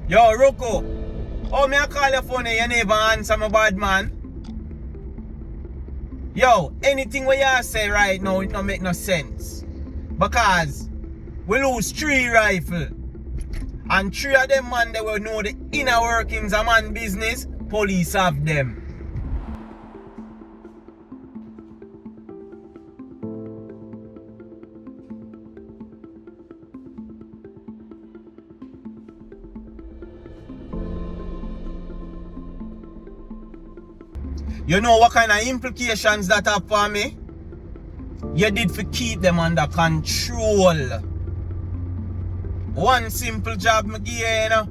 Yo, Rocco. Oh, me I call your phone and you never answer my bad man. Yo, anything what you say right now, it don't make no sense. Because we lose 3 rifles. And 3 of them man, they will know the inner workings of man business. Police have them. You know what kind of implications that have for me? You did for keep them under control. One simple job me give you, you know.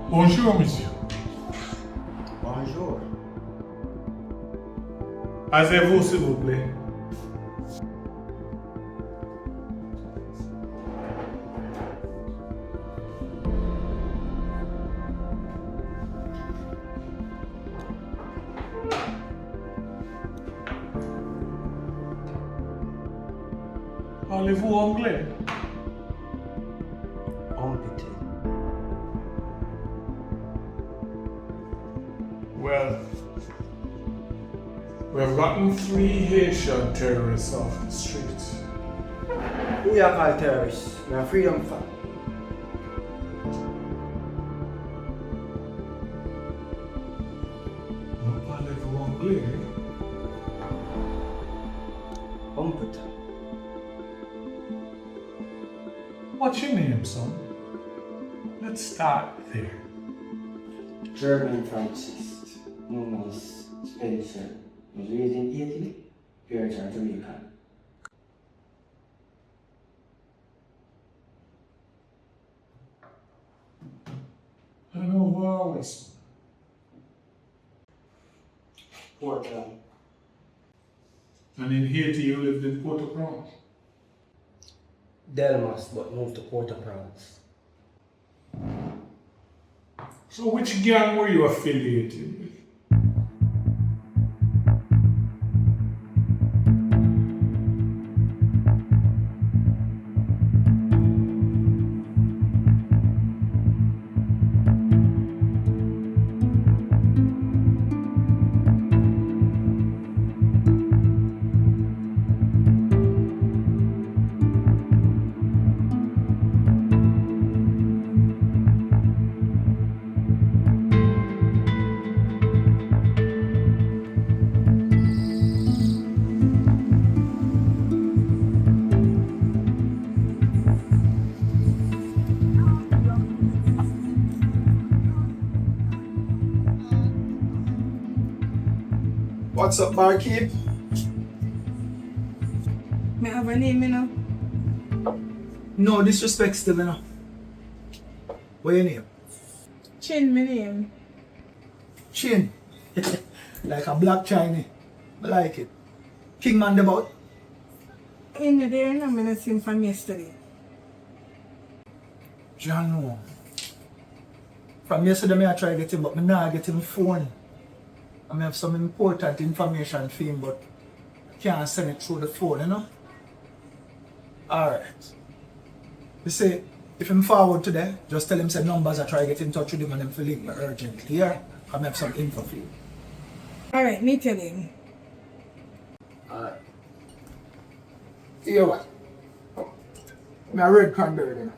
Bonjour, monsieur. Bonjour. Asseyez-vous, s'il vous plaît. Parlez-vous anglais? Competent. Well, we've gotten 3 Haitian terrorists off the street. Who you call terrorists? Me a freedom fan. Non parlez-vous anglais? Competent. What's your name, son? Let's start there. German Francis. Known as Spencer. Was raised in Italy. Parents are Jamaican. I know who I was. Portland. And in Haiti, you lived in Port-au-Prince. Delmas, but moved to Port-au-Prince. So which gang were you affiliated with? What's up, barkeep? Me have a name, you know. No disrespect still, you know. What your name? Chin, my name. Chin. Like a black Chinese. I like it. Kingman the bout. In the day, I'm going to see him from yesterday. John no. From yesterday, I try to get him, but I not get him phone. I have some important information for him, but I can't send it through the phone, you know? Alright. You say, if I'm forward today, just tell him say numbers, I try to get in touch with him and them feel link me urgently. Yeah? I have some info for you. Alright, me tell him. Alright. Here what? My red cranberry then.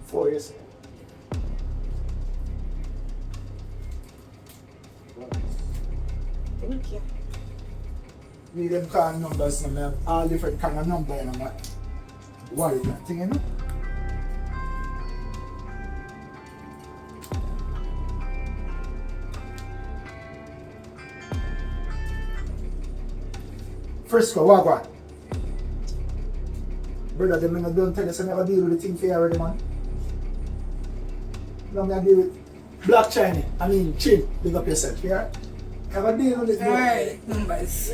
For you, sir. Thank you. Need them kind of numbers, and have all different kind of numbers, and I'm like, worry that thing, you know? Frisco, Wagwan. Brother, them men don't tell us I never deal with the thing for you already, man. Now I deal with Black China, Chin, big up yourself, yeah? Never deal with it, bro. Alright, numbers.